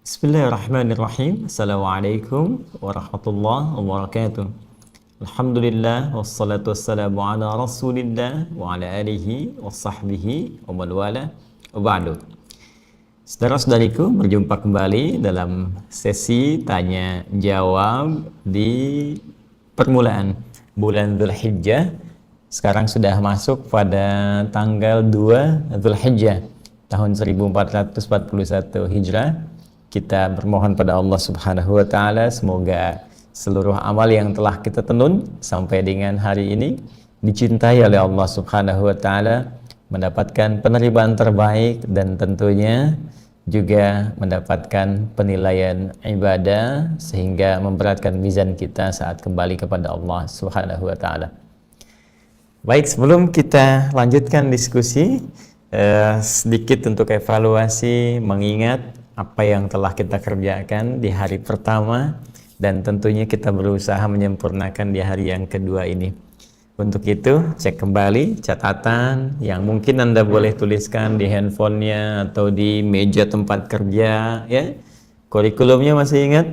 Bismillahirrahmanirrahim. Assalamualaikum warahmatullahi wabarakatuh. Alhamdulillah wassalatu wassalamu ala Rasulillah wa ala alihi wa sahbihi wa man wala wa ba'du. Saudara-saudariku, berjumpa kembali dalam sesi tanya jawab di permulaan bulan Dzulhijjah. Sekarang sudah masuk pada tanggal 2 Dzulhijjah tahun 1441 Hijrah. Kita bermohon pada Allah Subhanahu wa taala semoga seluruh amal yang telah kita tenun sampai dengan hari ini dicintai oleh Allah Subhanahu wa taala, mendapatkan penerimaan terbaik dan tentunya juga mendapatkan penilaian ibadah sehingga memberatkan mizan kita saat kembali kepada Allah Subhanahu wa taala. Baik, sebelum kita lanjutkan diskusi, sedikit untuk evaluasi mengingat apa yang telah kita kerjakan di hari pertama dan tentunya kita berusaha menyempurnakan di hari yang kedua ini. Untuk itu, cek kembali catatan yang mungkin Anda boleh tuliskan di handphonenya atau di meja tempat kerja, ya. Kurikulumnya masih ingat?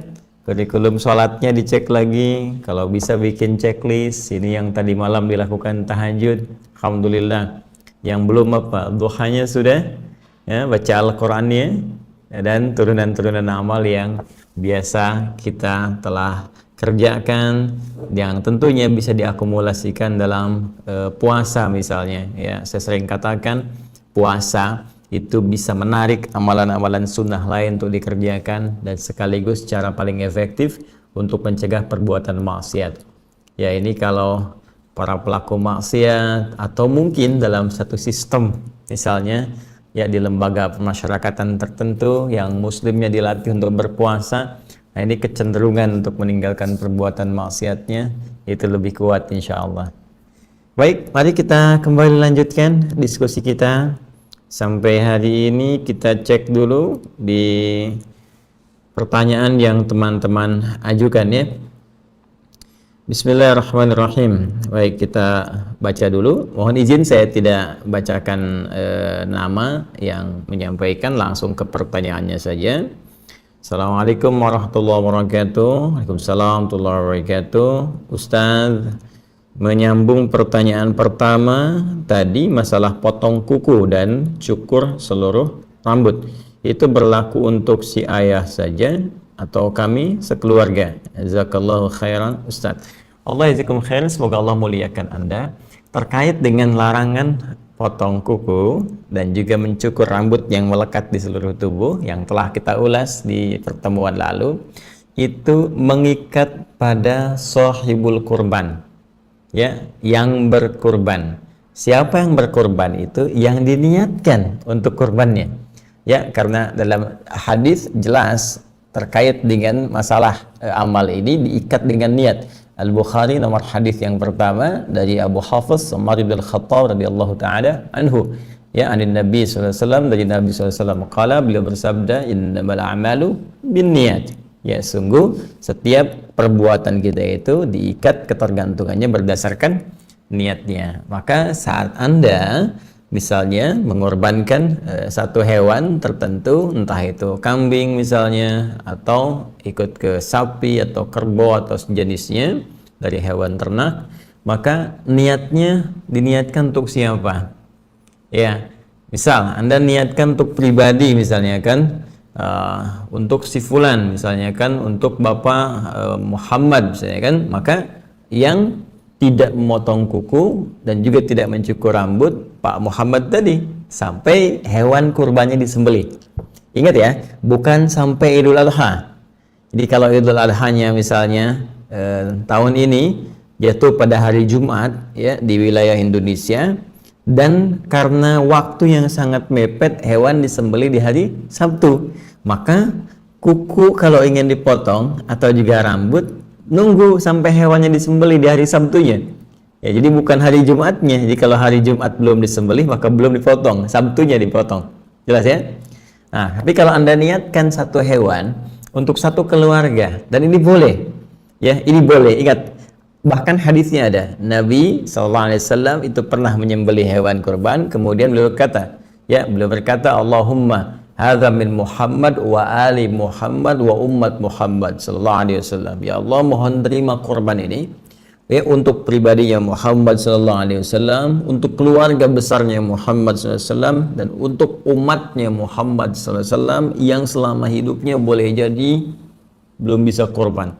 Kurikulum sholatnya dicek lagi. Kalau bisa bikin checklist. Ini yang tadi malam dilakukan tahajud. Alhamdulillah. Yang belum apa? Duhanya sudah, ya, baca Al-Qur'annya dan turunan-turunan amal yang biasa kita telah kerjakan yang tentunya bisa diakumulasikan dalam puasa misalnya, ya. Saya sering katakan puasa itu bisa menarik amalan-amalan sunnah lain untuk dikerjakan dan sekaligus cara paling efektif untuk mencegah perbuatan maksiat. Ya, ini kalau para pelaku maksiat atau mungkin dalam satu sistem misalnya, ya, di lembaga pemasyarakatan tertentu yang muslimnya dilatih untuk berpuasa. Nah, ini kecenderungan untuk meninggalkan perbuatan maksiatnya itu lebih kuat insya Allah. Baik, mari kita kembali lanjutkan diskusi kita. Sampai hari ini kita cek dulu di pertanyaan yang teman-teman ajukan, ya. Bismillahirrahmanirrahim. Baik, kita baca dulu. Mohon izin saya tidak bacakan nama yang menyampaikan, langsung ke pertanyaannya saja. Assalamualaikum warahmatullahi wabarakatuh. Waalaikumsalam warahmatullahi wabarakatuh. Ustaz, menyambung pertanyaan pertama tadi masalah potong kuku dan cukur seluruh rambut. Itu berlaku untuk si ayah saja atau kami sekeluarga? Jazakallahu khairan Ustaz. Allah jazakum khairan, semoga Allah muliakan Anda. Terkait dengan larangan potong kuku dan juga mencukur rambut yang melekat di seluruh tubuh yang telah kita ulas di pertemuan lalu, itu mengikat pada sahibul kurban, ya, yang berkurban. Siapa yang berkurban itu yang diniatkan untuk kurbannya, ya, karena dalam hadis jelas terkait dengan masalah amal ini diikat dengan niat. Al-Bukhari nomor hadis yang pertama dari Abu Hafiz Umar bin Khattab radhiyallahu taala anhu, ya, anin Nabi sallallahu alaihi wasallam, dari Nabi sallallahu alaihi wasallam qala, beliau bersabda, innamal a'malu binniyat. Ya, sungguh setiap perbuatan kita itu diikat ketergantungannya berdasarkan niatnya. Maka saat Anda misalnya mengorbankan satu hewan tertentu, entah itu kambing misalnya, atau ikut ke sapi atau kerbau atau sejenisnya dari hewan ternak, maka niatnya diniatkan untuk siapa? Ya, misal Anda niatkan untuk pribadi misalnya kan, untuk si fulan misalnya kan, untuk Bapak Muhammad misalnya kan, maka yang tidak memotong kuku dan juga tidak mencukur rambut Pak Muhammad tadi sampai hewan kurbannya disembelih. Ingat ya, bukan sampai Idul Adha. Jadi kalau Idul Adhanya misalnya tahun ini jatuh pada hari Jumat, ya, di wilayah Indonesia, dan karena waktu yang sangat mepet hewan disembelih di hari Sabtu, maka kuku kalau ingin dipotong atau juga rambut nunggu sampai hewannya disembelih di hari Sabtunya. Ya, jadi bukan hari Jumatnya. Jadi kalau hari Jumat belum disembelih maka belum dipotong, Sabtunya dipotong. Jelas ya? Nah, tapi kalau Anda niatkan satu hewan untuk satu keluarga, dan ini boleh. Ya, ini boleh. Ingat, bahkan hadisnya ada. Nabi SAW itu pernah menyembelih hewan kurban, kemudian beliau kata, Ya, beliau berkata, Allahumma hadza min Muhammad wa ali Muhammad wa ummat Muhammad sallallahu alaihi wasallam. Ya Allah, mohon terima korban ini ya untuk pribadinya Muhammad sallallahu alaihi wasallam, untuk keluarga besarnya Muhammad sallallahu alaihi wasallam, dan untuk umatnya Muhammad sallallahu alaihi wasallam yang selama hidupnya boleh jadi belum bisa korban.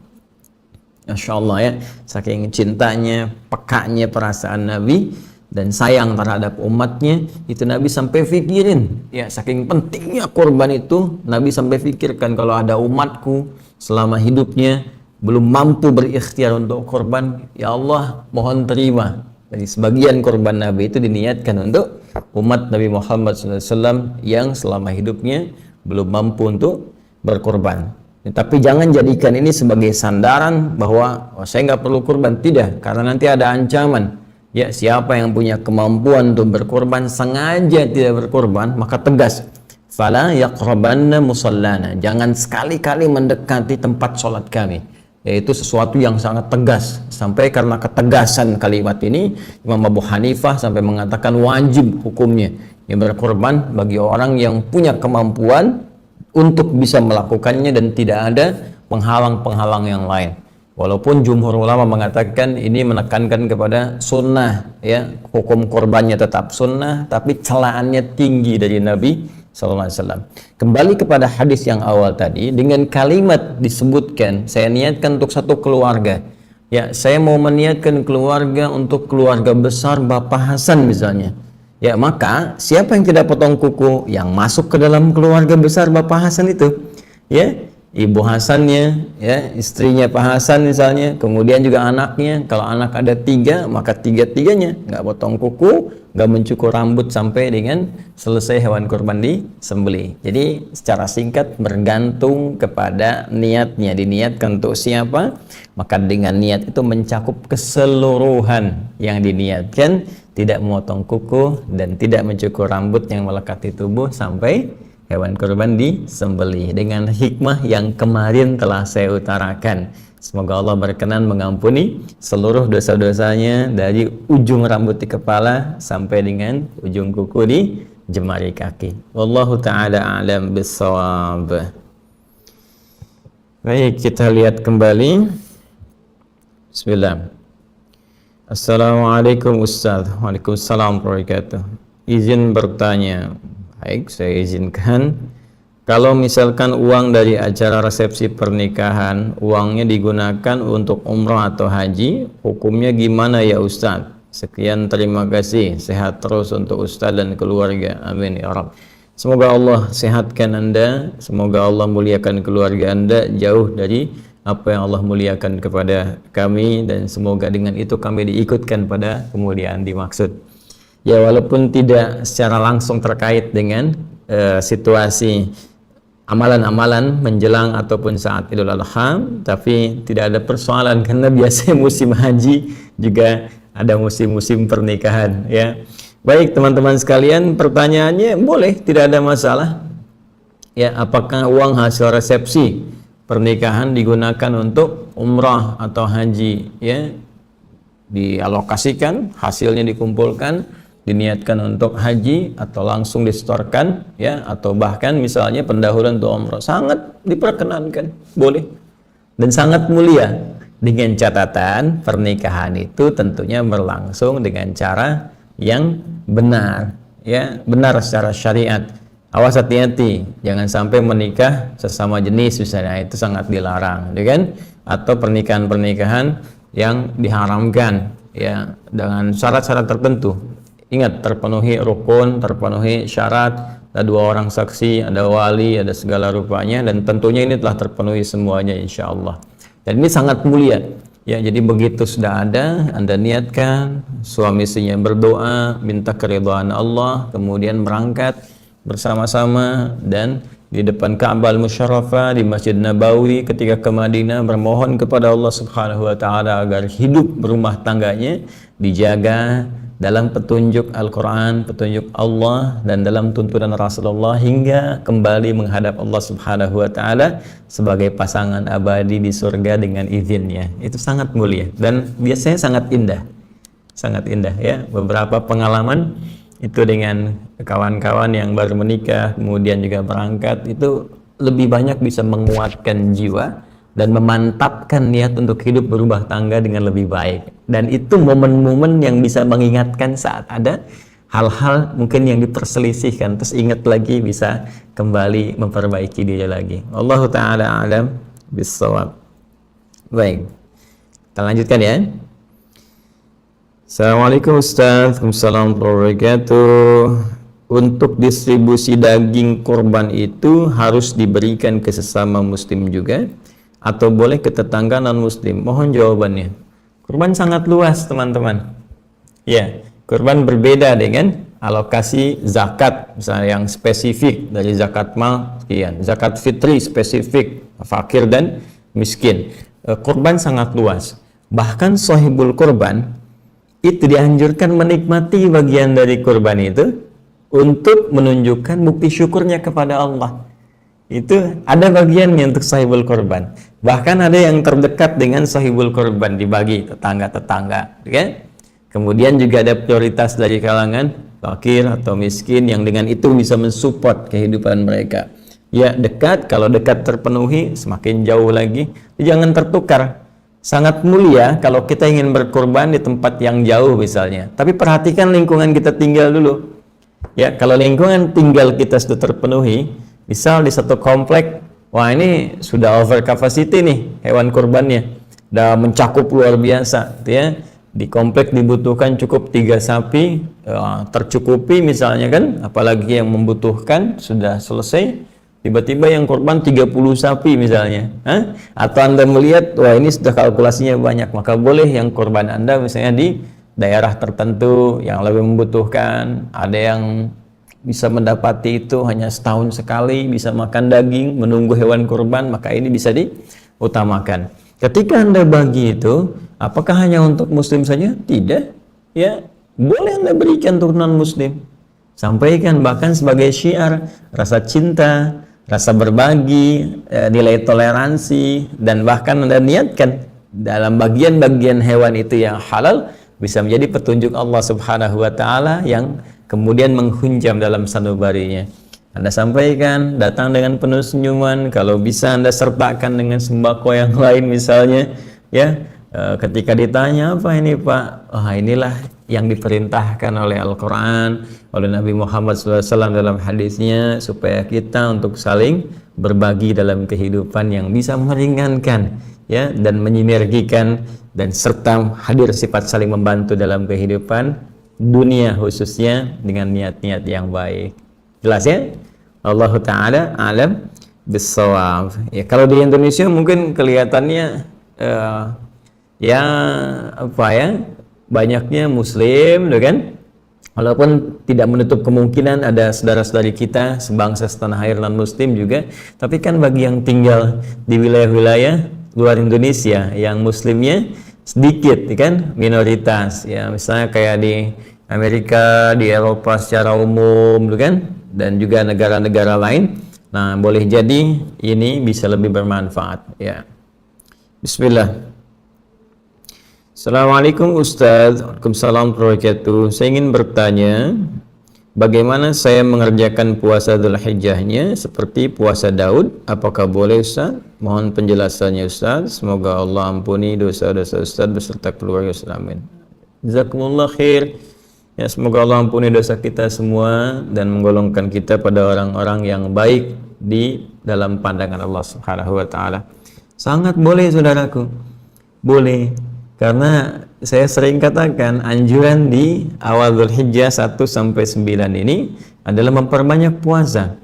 Masya Allah ya, saking cintanya, pekanya perasaan Nabi dan sayang terhadap umatnya, itu Nabi sampai pikirin ya, saking pentingnya korban itu, Nabi sampai pikirkan kalau ada umatku selama hidupnya belum mampu berikhtiar untuk korban, ya Allah mohon terima. Jadi sebagian korban Nabi itu diniatkan untuk umat Nabi Muhammad SAW yang selama hidupnya belum mampu untuk berkorban. Tapi jangan jadikan ini sebagai sandaran bahwa saya nggak perlu korban. Tidak, karena nanti ada ancaman. Ya, siapa yang punya kemampuan untuk berkorban sengaja tidak berkorban, maka tegas, fala yaqrabanna musallana, jangan sekali-kali mendekati tempat sholat kami. Yaitu sesuatu yang sangat tegas. Sampai karena ketegasan kalimat ini, Imam Abu Hanifah sampai mengatakan wajib hukumnya yang berkorban bagi orang yang punya kemampuan untuk bisa melakukannya dan tidak ada penghalang-penghalang yang lain. Walaupun jumhur ulama mengatakan ini menekankan kepada sunnah ya, hukum korbannya tetap sunnah, tapi celaannya tinggi dari Nabi SAW. Kembali kepada hadis yang awal tadi, dengan kalimat disebutkan, saya niatkan untuk satu keluarga. Ya, saya mau meniatkan keluarga untuk keluarga besar Bapak Hasan misalnya. Ya, maka siapa yang tidak potong kuku yang masuk ke dalam keluarga besar Bapak Hasan itu? Ya, ibu Hasannya, ya, istrinya Pak Hasan misalnya, kemudian juga anaknya. Kalau anak ada 3, maka 3-tiganya nggak potong kuku, nggak mencukur rambut sampai dengan selesai hewan kurban disembelih. Jadi secara singkat bergantung kepada niatnya, diniatkan untuk siapa, maka dengan niat itu mencakup keseluruhan yang diniatkan, tidak memotong kuku dan tidak mencukur rambut yang melekati tubuh sampai hewan kurban disembelih, dengan hikmah yang kemarin telah saya utarakan. Semoga Allah berkenan mengampuni seluruh dosa-dosanya dari ujung rambut di kepala sampai dengan ujung kuku di jemari kaki. Wallahu ta'ala a'lam bissawab. Baik, kita lihat kembali. Bismillah. Assalamualaikum Ustaz. Waalaikumsalam warahmatullahi wabarakatuh. Izin bertanya. Baik, saya izinkan. Kalau misalkan uang dari acara resepsi pernikahan, uangnya digunakan untuk umroh atau haji, hukumnya gimana ya Ustaz? Sekian, terima kasih. Sehat terus untuk Ustaz dan keluarga. Amin ya Rabb. Semoga Allah sehatkan Anda, semoga Allah muliakan keluarga Anda jauh dari apa yang Allah muliakan kepada kami, dan semoga dengan itu kami diikutkan pada kemuliaan dimaksud. Ya, walaupun tidak secara langsung terkait dengan situasi amalan-amalan menjelang ataupun saat Idul Adha, tapi tidak ada persoalan karena biasanya musim haji juga ada musim-musim pernikahan ya. Baik teman-teman sekalian, pertanyaannya boleh, tidak ada masalah. Ya, apakah uang hasil resepsi pernikahan digunakan untuk umrah atau haji ya, dialokasikan, hasilnya dikumpulkan, diniatkan untuk haji atau langsung disetorkan ya, atau bahkan misalnya pendahuluan untuk umrah, sangat diperkenankan, boleh dan sangat mulia, dengan catatan pernikahan itu tentunya berlangsung dengan cara yang benar ya, benar secara syariat. Awas, hati-hati, jangan sampai menikah sesama jenis misalnya, itu sangat dilarang, ya kan? Atau pernikahan-pernikahan yang diharamkan ya, dengan syarat-syarat tertentu. Ingat, terpenuhi rukun, terpenuhi syarat, ada 2 orang saksi, ada wali, ada segala rupanya, dan tentunya ini telah terpenuhi semuanya insya Allah. Dan ini sangat mulia ya, jadi begitu sudah ada, Anda niatkan, suami istrinya berdoa, minta keridhaan Allah, kemudian berangkat bersama-sama dan di depan Ka'bah Al-Musyarrafah di Masjid Nabawi ketika ke Madinah, bermohon kepada Allah Subhanahu wa taala agar hidup berumah tangganya dijaga dalam petunjuk Al-Quran, petunjuk Allah, dan dalam tuntunan Rasulullah hingga kembali menghadap Allah Subhanahu wa taala sebagai pasangan abadi di surga dengan izinnya. Itu sangat mulia dan biasanya sangat indah ya. Beberapa pengalaman itu dengan kawan-kawan yang baru menikah kemudian juga berangkat, itu lebih banyak bisa menguatkan jiwa dan memantapkan niat untuk hidup berumah tangga dengan lebih baik. Dan itu momen-momen yang bisa mengingatkan saat ada hal-hal mungkin yang diperselisihkan, terus ingat lagi, bisa kembali memperbaiki diri lagi. Wallahu ta'ala alam bissawab. Baik, kita lanjutkan ya. Assalamualaikum Ustaz. Waalaikumsalam warahmatullahi wabarakatuh. Untuk distribusi daging kurban itu harus diberikan ke sesama muslim juga atau boleh ke tetangga non muslim? Mohon jawabannya. Kurban sangat luas teman-teman. Ya, kurban berbeda dengan alokasi zakat, misalnya yang spesifik dari zakat mal sekian, zakat fitri spesifik fakir dan miskin. Kurban sangat luas. Bahkan sahibul kurban itu dianjurkan menikmati bagian dari kurban itu untuk menunjukkan bukti syukurnya kepada Allah. Itu ada bagiannya untuk sahibul kurban. Bahkan ada yang terdekat dengan sahibul kurban dibagi tetangga-tetangga, kan? Kemudian juga ada prioritas dari kalangan fakir atau miskin yang dengan itu bisa mensupport kehidupan mereka. Ya, dekat, kalau dekat terpenuhi, semakin jauh lagi. Jangan tertukar. Sangat mulia kalau kita ingin berkurban di tempat yang jauh misalnya. Tapi perhatikan lingkungan kita tinggal dulu. Ya, kalau lingkungan tinggal kita sudah terpenuhi, misal di satu komplek, wah ini sudah over capacity nih hewan kurbannya, udah mencakup luar biasa, gitu ya. Di komplek dibutuhkan cukup 3 sapi, tercukupi misalnya kan, apalagi yang membutuhkan sudah selesai. Tiba-tiba yang korban 30 sapi misalnya, atau Anda melihat, wah ini sudah kalkulasinya banyak, maka boleh yang korban Anda misalnya di daerah tertentu yang lebih membutuhkan. Ada yang bisa mendapati itu hanya setahun sekali bisa makan daging, menunggu hewan kurban, maka ini bisa diutamakan. Ketika Anda bagi itu, apakah hanya untuk muslim saja? Tidak, ya boleh Anda berikan untuk non muslim. Sampaikan bahkan sebagai syiar rasa cinta, rasa berbagi, nilai toleransi, dan bahkan Anda niatkan dalam bagian-bagian hewan itu yang halal bisa menjadi petunjuk Allah Subhanahu wa taala yang kemudian menghunjam dalam sanubarinya. Anda sampaikan, datang dengan penuh senyuman, kalau bisa Anda sertakan dengan sembako yang lain misalnya, ya. Ketika ditanya, apa ini Pak? Inilah yang diperintahkan oleh Al-Quran, oleh Nabi Muhammad SAW dalam hadisnya, supaya kita untuk saling berbagi dalam kehidupan yang bisa meringankan, ya, dan menyinergikan, dan serta hadir sifat saling membantu dalam kehidupan dunia khususnya dengan niat-niat yang baik. Jelas ya? Allah Ta'ala alam bissawab. Ya, kalau di Indonesia mungkin kelihatannya ya apa ya, banyaknya muslim, kan? Walaupun tidak menutup kemungkinan ada saudara-saudari kita sebangsa setanah air non muslim juga, tapi kan bagi yang tinggal di wilayah-wilayah luar Indonesia yang muslimnya sedikit, kan, minoritas, ya misalnya kayak di Amerika, di Eropa secara umum, kan, dan juga negara-negara lain. Nah, boleh jadi ini bisa lebih bermanfaat, ya. Bismillah. Assalamualaikum Ustaz. Waalaikumsalam warahmatullahi wabarakatuh. Saya ingin bertanya, bagaimana saya mengerjakan puasa Dzulhijjahnya seperti puasa Daud? Apakah boleh Ustaz? Mohon penjelasannya Ustaz. Semoga Allah ampuni dosa-dosa Ustaz beserta keluarga. Amin. Jazakumullah khair. Ya, semoga Allah ampuni dosa kita semua dan menggolongkan kita pada orang-orang yang baik di dalam pandangan Allah Subhanahu wa taala. Sangat boleh saudaraku. Boleh. Karena saya sering katakan anjuran di awal Dzulhijjah 1 sampai 9 ini adalah memperbanyak puasa.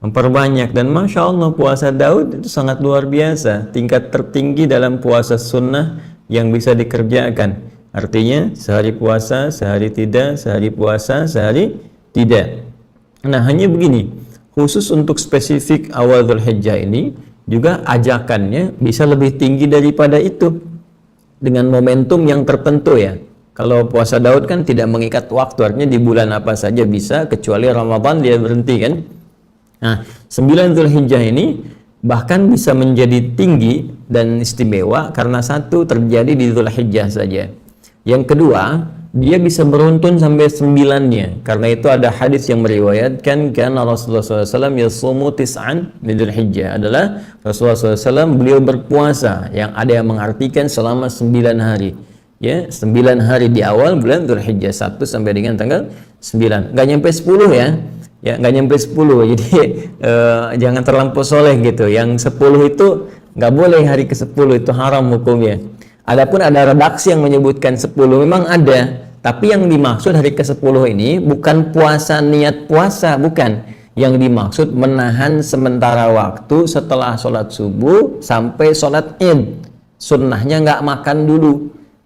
Memperbanyak, dan Masya Allah puasa Daud itu sangat luar biasa. Tingkat tertinggi dalam puasa sunnah yang bisa dikerjakan. Artinya sehari puasa, sehari tidak, sehari puasa, sehari tidak. Nah, hanya begini. Khusus untuk spesifik awal Dzulhijjah ini juga ajakannya bisa lebih tinggi daripada itu. Dengan momentum yang tertentu, ya. Kalau puasa Daud kan tidak mengikat waktu, artinya di bulan apa saja bisa, kecuali Ramadan dia berhenti, kan. Nah, 9 Dzulhijjah ini bahkan bisa menjadi tinggi dan istimewa karena satu terjadi di Dzulhijjah saja. Yang kedua, dia bisa beruntun sampai 9-nya. Karena itu ada hadis yang meriwayatkan karena Rasulullah SAW yasumu tis'an min Dzulhijjah, adalah Rasulullah SAW beliau berpuasa yang ada yang mengartikan selama 9 hari. Ya, 9 hari di awal bulan Dzulhijjah 1 sampai dengan tanggal 9. Nggak nyampe 10 ya. Ya, nggak nyampe 10. Jadi jangan terlampau soleh gitu. Yang 10 itu nggak boleh, hari ke-10 itu haram hukumnya. Adapun ada redaksi yang menyebutkan 10, memang ada, tapi yang dimaksud hari ke-10 ini bukan puasa niat puasa, bukan. Yang dimaksud menahan sementara waktu setelah sholat subuh sampai sholat id. Sunnahnya nggak makan dulu.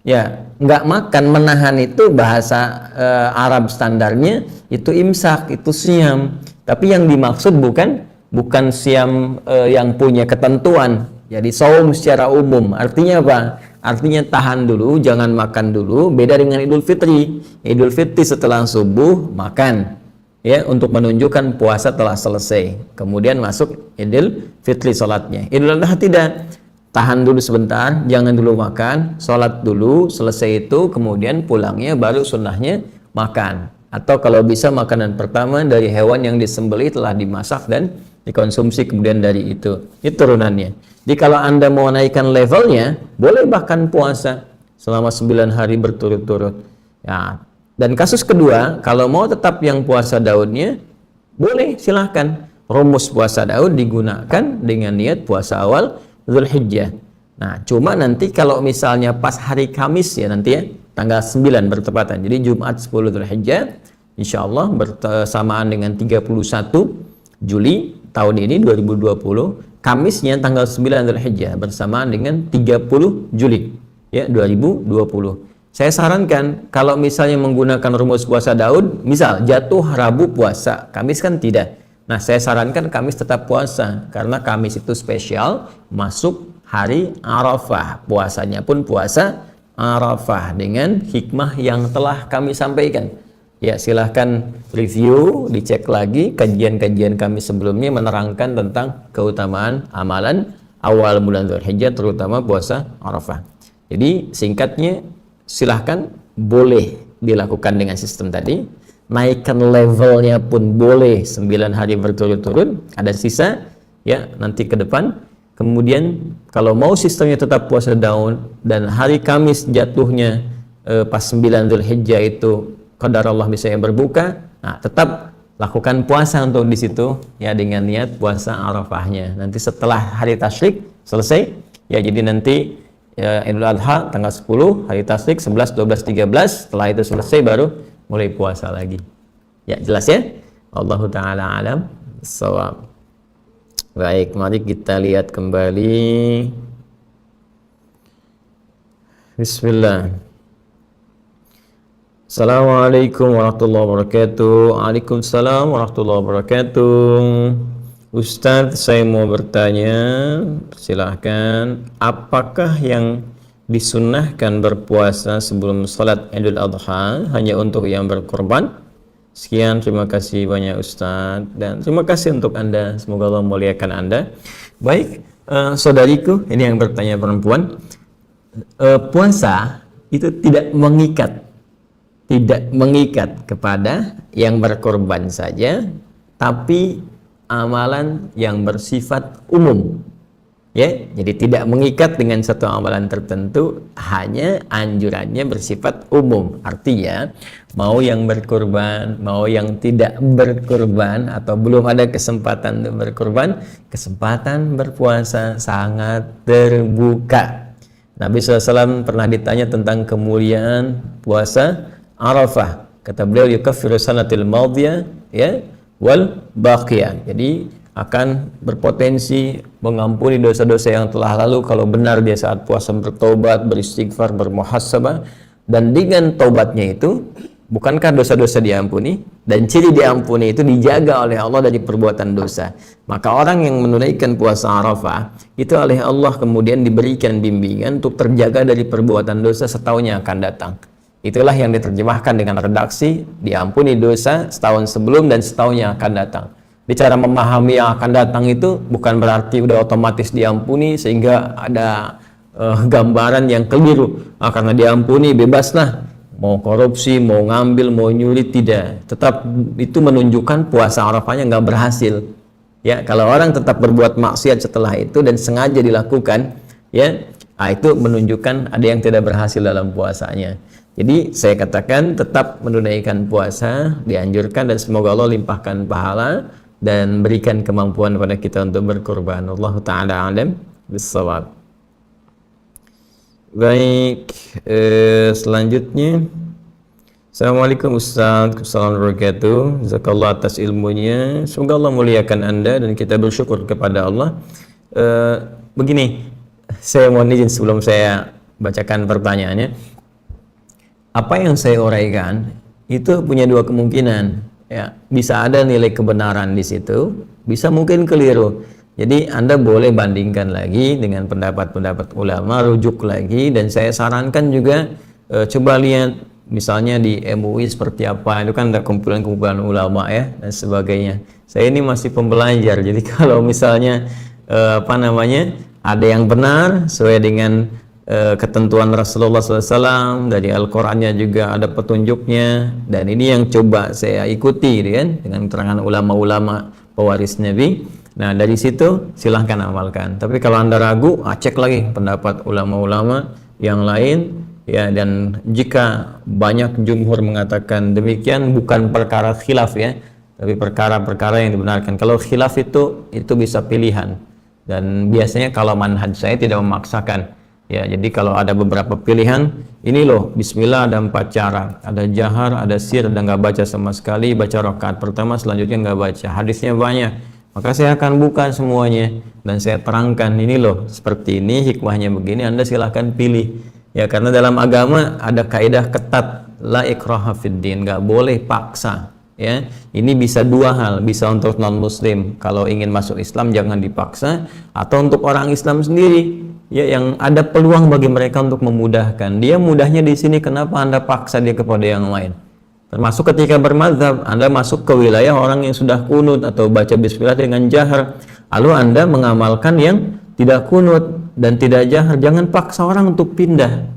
Ya, nggak makan, menahan itu bahasa Arab standarnya itu imsak, itu siam. Tapi yang dimaksud bukan siam yang punya ketentuan. Jadi saum secara umum. Artinya apa? Artinya tahan dulu, jangan makan dulu. Beda dengan Idul Fitri. Idul Fitri setelah subuh makan, ya, untuk menunjukkan puasa telah selesai. Kemudian masuk Idul Fitri salatnya. Idul Adha tidak. Tahan dulu sebentar, jangan dulu makan, sholat dulu, selesai itu kemudian pulangnya baru sunnahnya makan. Atau kalau bisa makanan pertama dari hewan yang disembelih telah dimasak dan dikonsumsi kemudian dari itu turunannya. Jadi kalau Anda mau naikkan levelnya, boleh bahkan puasa selama 9 hari berturut-turut. Ya. Dan kasus kedua, kalau mau tetap yang puasa Daudnya, boleh, silahkan. Rumus puasa Daud digunakan dengan niat puasa awal Dzulhijjah. Nah, cuma nanti kalau misalnya pas hari Kamis ya nanti ya, tanggal 9 bertepatan. Jadi Jumat 10 Dzulhijjah, insya Allah bersamaan dengan 31 Juli tahun ini 2020, Kamisnya tanggal 9 Dzulhijjah bersamaan dengan 30 Juli ya 2020. Saya sarankan kalau misalnya menggunakan rumus puasa Daud, misal jatuh Rabu puasa, Kamis kan tidak. Nah, saya sarankan Kamis tetap puasa karena Kamis itu spesial masuk hari Arafah. Puasanya pun puasa Arafah dengan hikmah yang telah kami sampaikan. Ya, silahkan review, dicek lagi kajian-kajian kami sebelumnya menerangkan tentang keutamaan amalan awal bulan Dzulhijjah, terutama puasa Arafah. Jadi singkatnya, silahkan boleh dilakukan dengan sistem tadi. Naikkan levelnya pun boleh 9 hari berturut-turut, ada sisa ya nanti ke depan. Kemudian kalau mau sistemnya tetap puasa Daud dan hari Kamis jatuhnya pas 9 Dzulhijjah itu qadar Allah bisa yang berbuka, nah tetap lakukan puasa untuk di situ ya dengan niat puasa Arafahnya. Nanti setelah hari tasyrik selesai ya, jadi nanti ya, Idul Adha tanggal 10, hari tasyrik 11, 12, 13, setelah itu selesai baru mulai puasa lagi. Ya, jelas ya? Allahu ta'ala alam shawab. Baik, mari kita lihat kembali. Bismillah. Assalamualaikum warahmatullahi wabarakatuh. Waalaikumsalam warahmatullahi wabarakatuh. Ustadz, saya mau bertanya, silahkan. Apakah yang disunnahkan berpuasa sebelum salat Idul Adha hanya untuk yang berkorban? Sekian, terima kasih banyak Ustadz, dan terima kasih untuk Anda, semoga Allah memuliakan Anda. Baik, saudariku, ini yang bertanya perempuan, puasa itu tidak mengikat kepada yang berkorban saja, tapi amalan yang bersifat umum. Ya, jadi tidak mengikat dengan satu amalan tertentu, hanya anjurannya bersifat umum. Artinya, mau yang berkorban, mau yang tidak berkorban, atau belum ada kesempatan untuk berkorban, kesempatan berpuasa sangat terbuka. Nabi SAW pernah ditanya tentang kemuliaan puasa Arafah. Kata beliau, yukaffiru sanatil madiyah ya wal baqiyah. Jadi akan berpotensi mengampuni dosa-dosa yang telah lalu kalau benar dia saat puasa bertobat, beristighfar, bermuhasabah. Dan dengan taubatnya itu, bukankah dosa-dosa diampuni? Dan ciri diampuni itu dijaga oleh Allah dari perbuatan dosa. Maka orang yang menunaikan puasa Arafah itu oleh Allah kemudian diberikan bimbingan untuk terjaga dari perbuatan dosa setahunnya akan datang. Itulah yang diterjemahkan dengan redaksi diampuni dosa setahun sebelum dan setahunnya akan datang. Bicara memahami yang akan datang itu bukan berarti udah otomatis diampuni sehingga ada gambaran yang keliru. Karena diampuni bebaslah. mau korupsi, mau ngambil, mau nyuri, tidak. Tetap itu menunjukkan puasa Arafahnya nggak berhasil. Ya, kalau orang tetap berbuat maksiat setelah itu dan sengaja dilakukan, ya, itu menunjukkan ada yang tidak berhasil dalam puasanya. Jadi saya katakan tetap menunaikan puasa dianjurkan, dan semoga Allah limpahkan pahala dan berikan kemampuan pada kita untuk berkorban. Allah Ta'ala alam bissawab. Baik, selanjutnya, Assalamualaikum Ustaz, Assalamualaikum wabarakatuh. Jazakallah atas ilmunya. Semoga Allah muliakan Anda dan kita bersyukur kepada Allah. Begini, saya mohon izin sebelum saya bacakan pertanyaannya. Apa yang saya uraikan itu punya dua kemungkinan. Ya, bisa ada nilai kebenaran di situ, bisa mungkin keliru. Jadi Anda boleh bandingkan lagi dengan pendapat-pendapat ulama, rujuk lagi, dan saya sarankan juga coba lihat misalnya di MUI seperti apa, itu kan ada kumpulan-kumpulan ulama ya dan sebagainya. Saya ini masih pembelajar, jadi kalau misalnya ada yang benar sesuai dengan ketentuan Rasulullah SAW, dari Al-Qur'annya juga ada petunjuknya, dan ini yang coba saya ikuti kan, dengan keterangan ulama-ulama pewaris Nabi. Nah, dari situ silahkan amalkan. Tapi kalau Anda ragu, cek lagi pendapat ulama-ulama yang lain ya. Dan jika banyak jumhur mengatakan demikian, bukan perkara khilaf ya, tapi perkara-perkara yang dibenarkan. Kalau khilaf itu bisa pilihan, dan biasanya kalau manhaj saya tidak memaksakan ya. Jadi kalau ada beberapa pilihan, ini loh bismillah ada 4 cara, ada jahar, ada sir, ada nggak baca sama sekali, baca rakaat pertama selanjutnya nggak baca, hadisnya banyak, maka saya akan buka semuanya dan saya terangkan, ini loh seperti ini, hikmahnya begini, Anda silahkan pilih ya. Karena dalam agama ada kaidah ketat, la ikraha fid din, nggak boleh paksa ya. Ini bisa dua hal, bisa untuk non muslim kalau ingin masuk Islam jangan dipaksa, atau untuk orang Islam sendiri ya, yang ada peluang bagi mereka untuk memudahkan. Dia mudahnya di sini, kenapa Anda paksa dia kepada yang lain? Termasuk ketika bermadzhab, Anda masuk ke wilayah orang yang sudah kunut atau baca bismillah dengan jahar, lalu Anda mengamalkan yang tidak kunut dan tidak jahar, jangan paksa orang untuk pindah.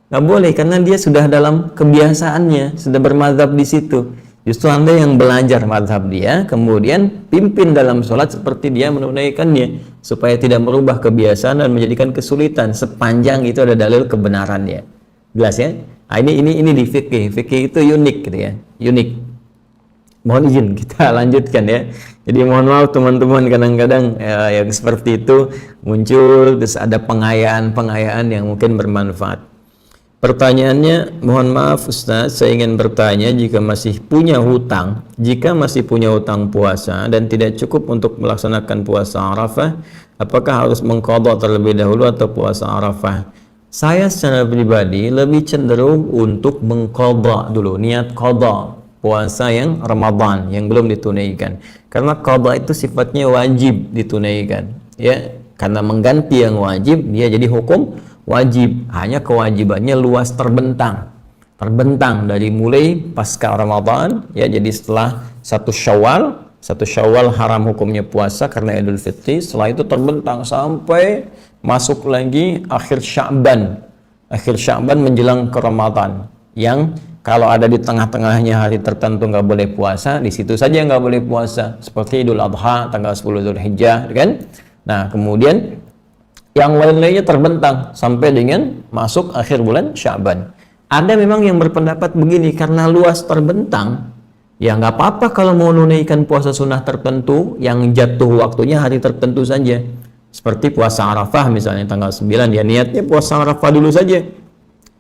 Nggak boleh, karena dia sudah dalam kebiasaannya, sudah bermadzhab di situ. Justru Anda yang belajar mazhab dia, kemudian pimpin dalam sholat seperti dia menunaikannya, supaya tidak merubah kebiasaan dan menjadikan kesulitan, sepanjang itu ada dalil kebenarannya. Jelas ya? Nah, ini di fikih itu unik gitu ya, unik. Mohon izin kita lanjutkan ya. Jadi mohon maaf teman-teman, kadang-kadang yang seperti itu muncul, terus ada pengayaan yang mungkin bermanfaat. Pertanyaannya, mohon maaf Ustaz, saya ingin bertanya, jika masih punya hutang puasa dan tidak cukup untuk melaksanakan puasa Arafah, apakah harus mengqadha terlebih dahulu atau puasa Arafah? Saya secara pribadi lebih cenderung untuk mengqadha dulu, niat qadha puasa yang Ramadan yang belum ditunaikan, karena qadha itu sifatnya wajib ditunaikan ya, karena mengganti yang wajib dia jadi hukum wajib, hanya kewajibannya luas terbentang dari mulai pasca Ramadan ya. Jadi setelah satu Syawal haram hukumnya puasa karena Idul Fitri, setelah itu terbentang sampai masuk lagi akhir Sya'ban menjelang ke Ramadan, yang kalau ada di tengah-tengahnya hari tertentu nggak boleh puasa, di situ saja nggak boleh puasa, seperti Idul Adha tanggal 10 Dzulhijjah kan. Nah, kemudian yang lain-lainnya terbentang sampai dengan masuk akhir bulan Sya'ban. Ada memang yang berpendapat begini, karena luas terbentang, ya nggak apa-apa kalau mau menunaikan puasa sunnah tertentu yang jatuh waktunya hari tertentu saja. Seperti puasa Arafah misalnya tanggal 9, ya niatnya puasa Arafah dulu saja.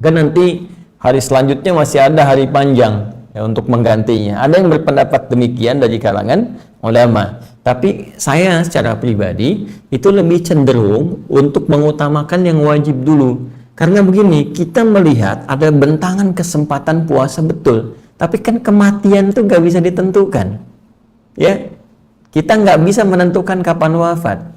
Kan nanti hari selanjutnya masih ada hari panjang ya untuk menggantinya. Ada yang berpendapat demikian dari kalangan ulama. Tapi saya secara pribadi itu lebih cenderung untuk mengutamakan yang wajib dulu. Karena begini, kita melihat ada bentangan kesempatan puasa betul, tapi kan kematian itu nggak bisa ditentukan. Ya, kita nggak bisa menentukan kapan wafat.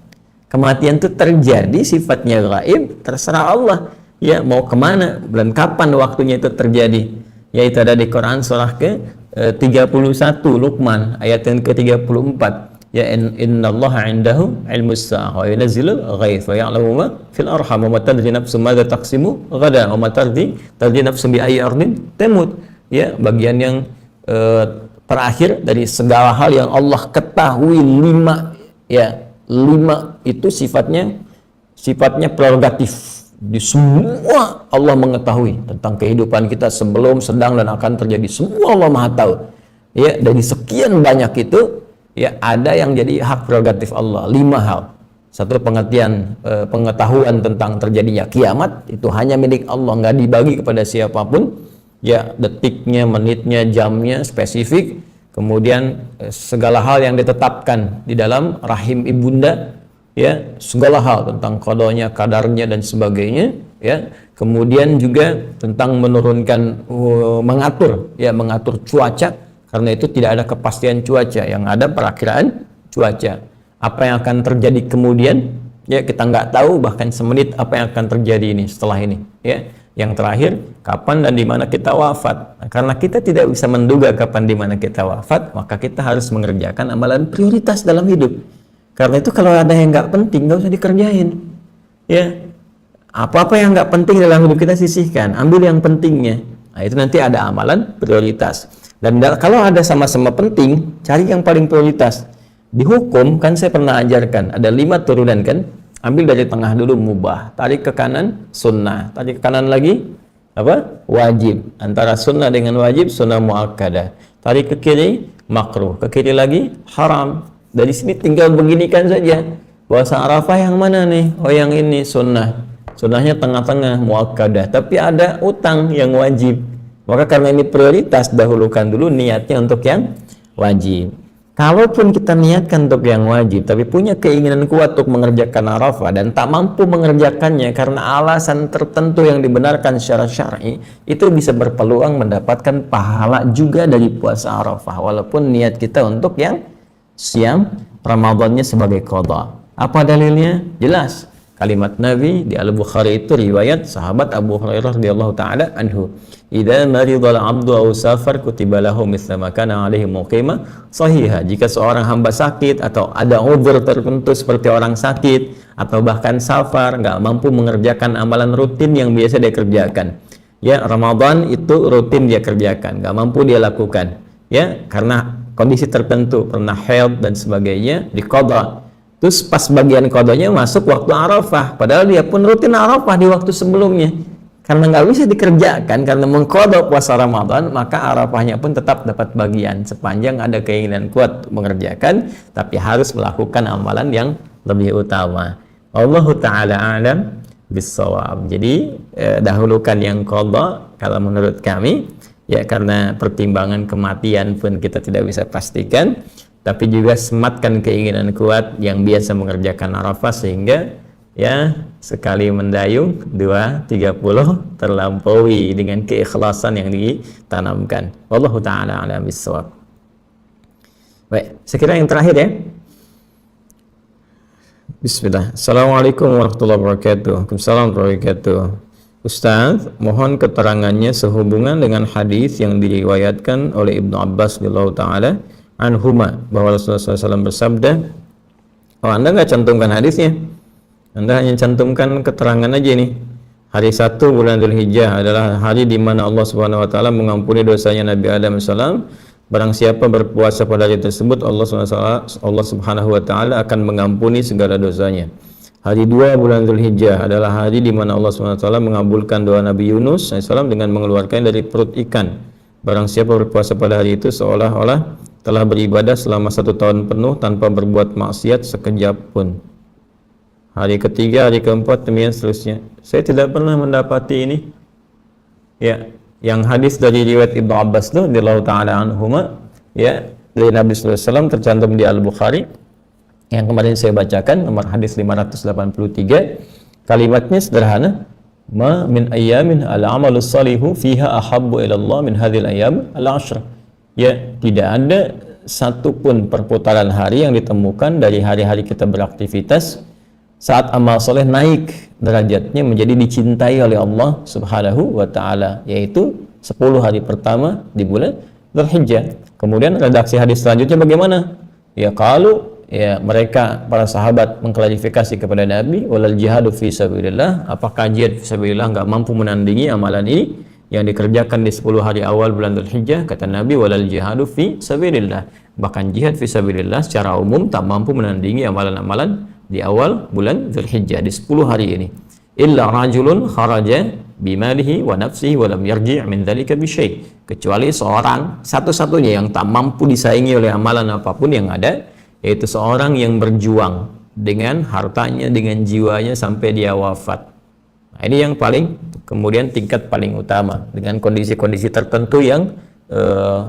Kematian itu terjadi, sifatnya gaib, terserah Allah. Ya, mau kemana dan kapan waktunya itu terjadi. Yaitu ada di Quran surah ke 31 Luqman ayat yang ke-34. ya innallaha 'indahu 'ilmus sa'ah wa yunazzilul ghaits wa ya'lamu ma fil arham wa ma tadri nafsun madza taqsimu ghadan wa ma tadri nafsun bi ayyi ardin tamut. Ya, bagian yang terakhir dari segala hal yang Allah ketahui, 5 itu sifatnya prerogatif. Di semua Allah mengetahui tentang kehidupan kita sebelum, sedang, dan akan terjadi. Semua Allah Maha tahu. Ya, dari sekian banyak itu, ya ada yang jadi hak prerogatif Allah. 5 hal. Satu, pengertian, pengetahuan tentang terjadinya kiamat itu hanya milik Allah, nggak dibagi kepada siapapun. Ya, detiknya, menitnya, jamnya spesifik. Kemudian segala hal yang ditetapkan di dalam rahim ibunda, ya, segala hal tentang qadanya, kadarnya, dan sebagainya, ya. Kemudian juga tentang menurunkan, mengatur cuaca, karena itu tidak ada kepastian cuaca, yang ada perakiraan cuaca. Apa yang akan terjadi kemudian, ya kita nggak tahu bahkan semenit apa yang akan terjadi ini setelah ini, ya. Yang terakhir, kapan dan di mana kita wafat. Nah, karena kita tidak bisa menduga kapan di mana kita wafat, maka kita harus mengerjakan amalan prioritas dalam hidup. Karena itu kalau ada yang nggak penting, nggak usah dikerjain. Ya, apa-apa yang nggak penting dalam hidup kita sisihkan, ambil yang pentingnya. Nah, itu nanti ada amalan prioritas. Dan kalau ada sama-sama penting, cari yang paling prioritas. Di hukum kan saya pernah ajarkan, ada 5 turunan kan. Ambil dari tengah dulu mubah, tarik ke kanan sunnah, tarik ke kanan lagi apa? Wajib. Antara sunnah dengan wajib, sunnah muakkadah. Tarik ke kiri makruh, ke kiri lagi haram. Dari sini tinggal beginikan saja. Puasa Arafah yang mana nih? Oh, yang ini sunnah. Sunnahnya tengah-tengah muakkadah, tapi ada utang yang wajib. Maka karena ini prioritas, dahulukan dulu niatnya untuk yang wajib. Kalaupun kita niatkan untuk yang wajib, tapi punya keinginan kuat untuk mengerjakan Arafah dan tak mampu mengerjakannya karena alasan tertentu yang dibenarkan secara syar'i, itu bisa berpeluang mendapatkan pahala juga dari puasa Arafah, walaupun niat kita untuk yang siam Ramadannya sebagai qada. Apa dalilnya? Jelas. Kalimat Nabi di Al-Bukhari itu riwayat sahabat Abu Hurairah radhiyallahu taala anhu, "Idza maridal 'abdu aw safar kutiba lahu mithla ma kana 'alaihi muqima sahiha." Jika seorang hamba sakit atau ada udzur tertentu seperti orang sakit atau bahkan safar, nggak mampu mengerjakan amalan rutin yang biasa dia kerjakan. Ya, Ramadan itu rutin dia kerjakan, nggak mampu dia lakukan. Ya, karena kondisi tertentu, pernah haid dan sebagainya, diqadha. Terus pas bagian qadanya masuk waktu Arafah, padahal dia pun rutin Arafah di waktu sebelumnya. Karena nggak bisa dikerjakan, karena mengqadha puasa Ramadan, maka Arafahnya pun tetap dapat bagian sepanjang ada keinginan kuat mengerjakan, tapi harus melakukan amalan yang lebih utama. Wallahu ta'ala a'lam bis-shawab. Jadi dahulukan yang qadha kalau menurut kami, ya karena pertimbangan kematian pun kita tidak bisa pastikan. Tapi juga sematkan keinginan kuat yang biasa mengerjakan Arafah, sehingga ya sekali mendayung 2:30 terlampaui dengan keikhlasan yang ditanamkan. Wallahu ta'ala a'lam bis-shawab. Baik, sekira yang terakhir ya. Bismillah. Assalamualaikum warahmatullahi wabarakatuh. Waalaikumsalam warahmatullahi wabarakatuh. Ustaz, mohon keterangannya sehubungan dengan hadis yang diriwayatkan oleh Ibnu Abbas radhiyallahu taala anhuma, bahwa Rasulullah SAW bersabda. Oh, Anda nggak cantumkan hadisnya, Anda hanya cantumkan keterangan aja nih. Hari 1 bulan Dzulhijjah adalah hari di mana Allah Subhanahu wa taala mengampuni dosanya Nabi Adam AS. Barang siapa berpuasa pada hari tersebut, Allah Subhanahu wa taala akan mengampuni segala dosanya. Hari 2 bulan Dzulhijjah adalah hari di mana Allah Subhanahu wa taala mengabulkan doa Nabi Yunus AS dengan mengeluarkan dari perut ikan. Barang siapa berpuasa pada hari itu seolah-olah telah beribadah selama 1 tahun penuh tanpa berbuat maksiat sekejap pun. Hari ketiga, hari keempat, demikian seterusnya. Saya tidak pernah mendapati ini. Ya, yang hadis dari riwayat Ibnu Abbas itu radhiyallahu taala anhuma, ya, dari Nabi sallallahu alaihi wasallam tercantum di Al-Bukhari yang kemarin saya bacakan, nomor hadis 583. Kalimatnya sederhana, "Ma min ayyamin al-'amalu shalihu fiha ahabbu ila Allah min hadhil ayyam al-'ashr." Ya, tidak ada satupun perputaran hari yang ditemukan dari hari-hari kita beraktivitas saat amal soleh naik derajatnya menjadi dicintai oleh Allah Subhanahu wa ta'ala, yaitu 10 hari pertama di bulan Dzulhijjah. Kemudian redaksi hadis selanjutnya bagaimana? Ya, kalau ya mereka para sahabat mengklarifikasi kepada Nabi, walal jihadu fi sabilillah, apakah jihad fi sabilillah enggak mampu menandingi amalan ini yang dikerjakan di 10 hari awal bulan Dzulhijjah? Kata Nabi, walal jihadu fi sabilillah, bahkan jihad fi sabilillah secara umum tak mampu menandingi amalan-amalan di awal bulan Dzulhijjah di 10 hari ini. Illa rajulun kharaja bimalihi wa nafsihi wa lam yarji' min dzalika bi syai', kecuali seorang satu-satunya yang tak mampu disaingi oleh amalan apapun yang ada, yaitu seorang yang berjuang dengan hartanya, dengan jiwanya sampai dia wafat. Nah, ini yang paling kemudian tingkat paling utama dengan kondisi-kondisi tertentu yang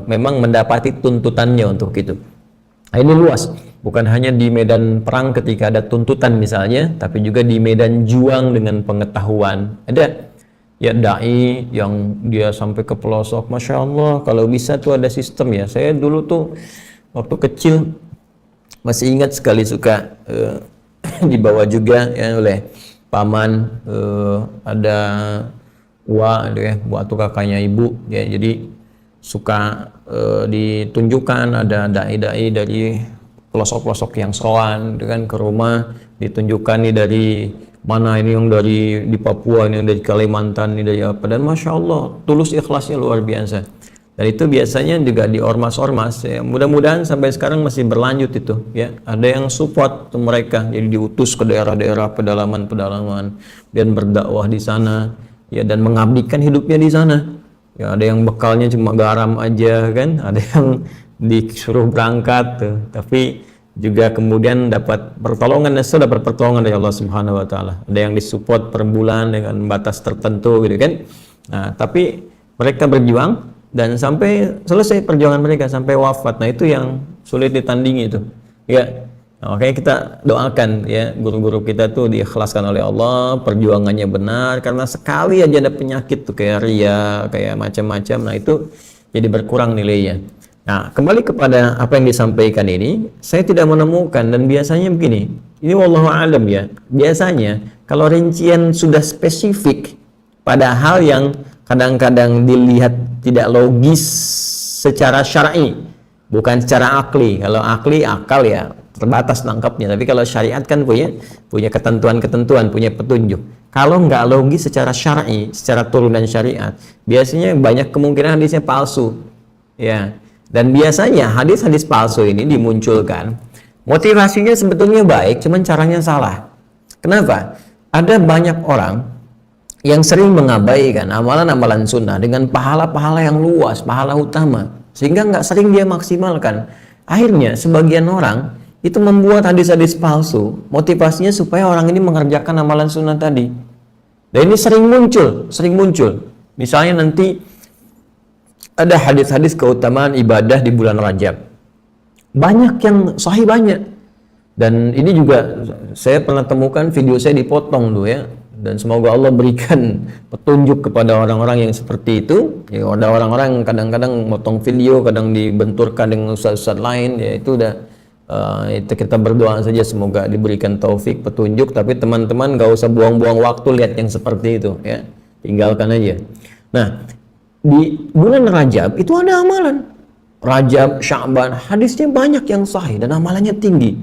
memang mendapati tuntutannya untuk itu. Nah, ini luas, bukan hanya di medan perang ketika ada tuntutan misalnya, tapi juga di medan juang dengan pengetahuan. Ada ya dai yang dia sampai ke pelosok, masya Allah, kalau bisa tuh ada sistem ya. Saya dulu tuh waktu kecil masih ingat sekali suka dibawa juga ya oleh paman, ada Wa tuh kakaknya ibu ya, jadi suka ditunjukkan ada dai-dai dari pelosok-pelosok yang sowan dengan ke rumah, ditunjukkan nih dari mana, ini yang dari di Papua, ini yang dari Kalimantan, ini dari apa, dan masya Allah tulus ikhlasnya luar biasa. Dan itu biasanya juga di ormas-ormas ya, mudah-mudahan sampai sekarang masih berlanjut itu ya. Ada yang support mereka, jadi diutus ke daerah-daerah pedalaman-pedalaman dan berdakwah di sana ya, dan mengabdikan hidupnya di sana. Ya, ada yang bekalnya cuma garam aja kan, ada yang disuruh berangkat tuh, tapi juga kemudian dapat pertolongan, dan dapat pertolongan dari Allah Subhanahu wa taala. Ada yang disupport per bulan dengan batas tertentu gitu kan. Nah, tapi mereka berjuang dan sampai selesai perjuangan mereka sampai wafat. Nah, itu yang sulit ditandingi itu. Ya. Nah, makanya kita doakan ya guru-guru kita tuh diikhlaskan oleh Allah, perjuangannya benar, karena sekali aja ada penyakit tuh kayak ria, kayak macam-macam, nah itu jadi berkurang nilainya. Nah, kembali kepada apa yang disampaikan ini, saya tidak menemukan, dan biasanya begini, ini wallahu alam ya, biasanya kalau rincian sudah spesifik pada hal yang kadang-kadang dilihat tidak logis secara syar'i, bukan secara akli. Kalau akli, akal ya terbatas nangkapnya, tapi kalau syariat kan punya ketentuan-ketentuan, punya petunjuk. Kalau nggak logis secara syar'i, secara turunan syariat, biasanya banyak kemungkinan hadisnya palsu ya. Dan biasanya hadis-hadis palsu ini dimunculkan motivasinya sebetulnya baik, cuman caranya salah. Kenapa? Ada banyak orang yang sering mengabaikan amalan-amalan sunnah dengan pahala-pahala yang luas, pahala utama, sehingga nggak sering dia maksimalkan. Akhirnya sebagian orang itu membuat hadis-hadis palsu, motivasinya supaya orang ini mengerjakan amalan sunnah tadi. Dan ini sering muncul. Misalnya nanti ada hadis-hadis keutamaan ibadah di bulan Rajab. Banyak yang sahih, banyak. Dan ini juga saya pernah temukan, video saya dipotong tuh ya. Dan semoga Allah berikan petunjuk kepada orang-orang yang seperti itu. Ya, ada orang-orang yang kadang-kadang motong video, kadang dibenturkan dengan ustaz-ustaz lain, ya itu udah itu kita berdoa saja semoga diberikan taufik, petunjuk. Tapi teman-teman gak usah buang-buang waktu lihat yang seperti itu ya, tinggalkan aja. Nah, di bulan Rajab itu ada amalan Rajab, Sya'ban, hadisnya banyak yang sahih dan amalannya tinggi.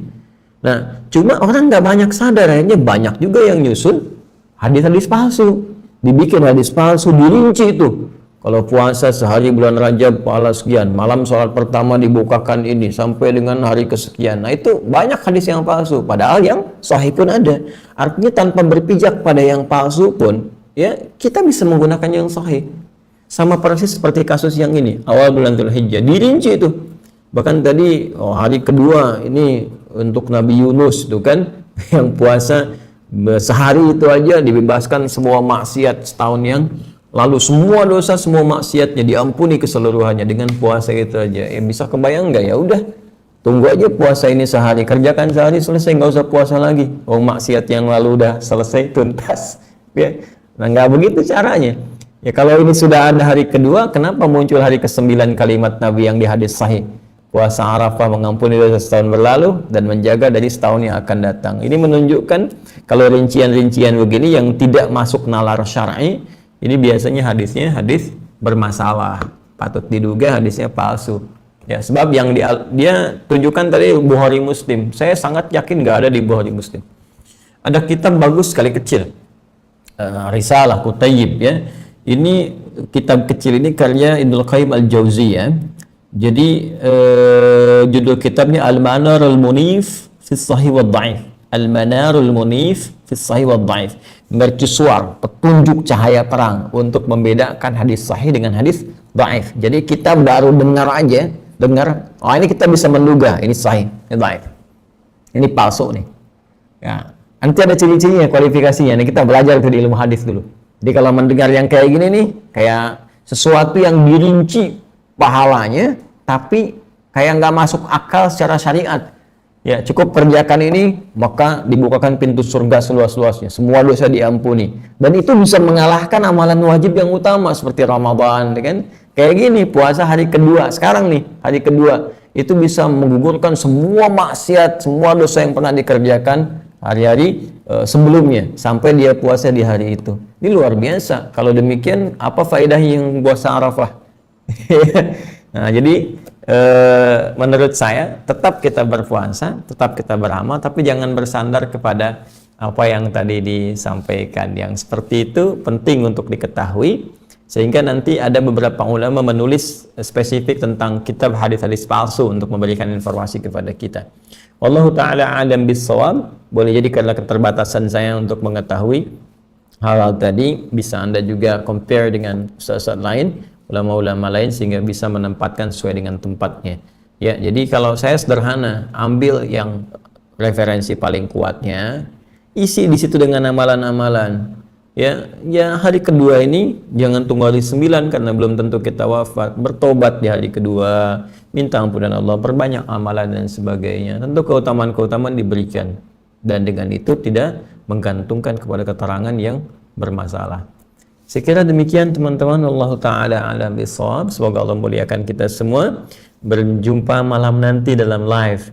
Nah, cuma orang gak banyak sadar, akhirnya banyak juga yang nyusun hadis-hadis palsu, dibikin hadis palsu, dirinci itu. Kalau puasa sehari bulan Rajab pahala sekian, malam sholat pertama dibukakan ini sampai dengan hari kesekian. Nah, itu banyak hadis yang palsu, padahal yang sahih pun ada. Artinya tanpa berpijak pada yang palsu pun, ya kita bisa menggunakan yang sahih. Sama persis seperti kasus yang ini, awal bulan Dzulhijjah dirinci itu. Bahkan tadi hari kedua ini untuk Nabi Yunus itu kan, yang puasa sehari itu aja dibebaskan semua maksiat setahun yang lalu, semua dosa, semua maksiatnya diampuni keseluruhannya dengan puasa itu aja. Ya bisa kebayang nggak? Ya udah, tunggu aja puasa ini sehari, kerjakan sehari selesai, nggak usah puasa lagi. Oh, maksiat yang lalu udah selesai tuntas. Ya, nah nggak begitu caranya. Ya kalau ini sudah ada hari kedua, kenapa muncul hari ke-9 kalimat Nabi yang di hadis sahih? Puasa Arafah mengampuni dosa setahun berlalu dan menjaga dari setahun yang akan datang. Ini menunjukkan kalau rincian-rincian begini yang tidak masuk nalar syar'i, ini biasanya hadisnya hadis bermasalah, patut diduga hadisnya palsu. Ya, sebab yang dia tunjukkan tadi Bukhari Muslim. Saya sangat yakin nggak ada di Bukhari Muslim. Ada kitab bagus sekali kecil. Risalah Kutayyib ya. Ini kitab kecil ini karya Ibnu Qayyim Al-Jauziyah. Jadi judul kitabnya Al-Manarul Munif fi Sahih wa Dhaif. Al-Manarul Munif fi Sahih wa Dhaif. Mercusuar, petunjuk cahaya terang untuk membedakan hadis sahih dengan hadis dhaif. Jadi kita baru dengar aja, oh ini kita bisa menduga ini sahih, ini dhaif. Ini palsu nih. Ya, nanti ada ciri-cirinya, kualifikasinya. Nih kita belajar di ilmu hadis dulu. Jadi kalau mendengar yang kayak gini nih, kayak sesuatu yang dirinci pahalanya, tapi kayak nggak masuk akal secara syariat. Ya, cukup kerjakan ini, maka dibukakan pintu surga seluas-luasnya. Semua dosa diampuni. Dan itu bisa mengalahkan amalan wajib yang utama seperti Ramadan, kan? Kayak gini, puasa hari kedua. Sekarang nih, hari kedua. Itu bisa menggugurkan semua maksiat, semua dosa yang pernah dikerjakan hari-hari sebelumnya. Sampai dia puasa di hari itu. Ini luar biasa. Kalau demikian, apa faedah yang puasa Arafah? Nah, jadi menurut saya tetap kita berpuasa, tetap kita beramal, tapi jangan bersandar kepada apa yang tadi disampaikan. Yang seperti itu penting untuk diketahui, sehingga nanti ada beberapa ulama menulis spesifik tentang kitab hadis-hadis palsu untuk memberikan informasi kepada kita. Wallahu ta'ala alam bissawab. Boleh jadi karena keterbatasan saya untuk mengetahui hal-hal tadi, bisa Anda juga compare dengan ustaz-ustaz lain, ulama-ulama lain, sehingga bisa menempatkan sesuai dengan tempatnya. Ya, jadi kalau saya sederhana, ambil yang referensi paling kuatnya, isi di situ dengan amalan-amalan. Ya hari kedua ini jangan tunggu hari 9 karena belum tentu kita wafat. Bertobat di hari kedua, minta ampunan Allah, perbanyak amalan dan sebagainya. Tentu keutamaan-keutamaan diberikan, dan dengan itu tidak menggantungkan kepada keterangan yang bermasalah. Saya kira demikian teman-teman. Allah Ta'ala a'lam bishawab. Semoga Allah muliakan kita semua. Berjumpa malam nanti dalam live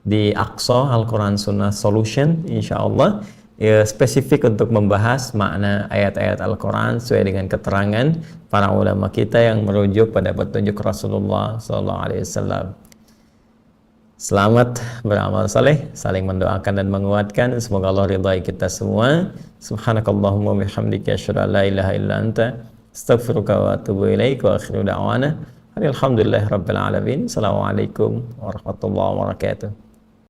di Aqsa Al-Quran Sunnah Solution, insya Allah, ya, spesifik untuk membahas makna ayat-ayat Al-Quran sesuai dengan keterangan para ulama kita yang merujuk pada petunjuk Rasulullah SAW. Selamat beramal saleh, saling mendoakan dan menguatkan. Semoga Allah ridhai kita semua. Subhanakallahumma bihamdika asyhadu an la ilaha illa anta astaghfiruka wa atubu ilaik. Wa akhiru da'wana alhamdulillahi rabbil alamin. Assalamualaikum warahmatullahi wabarakatuh.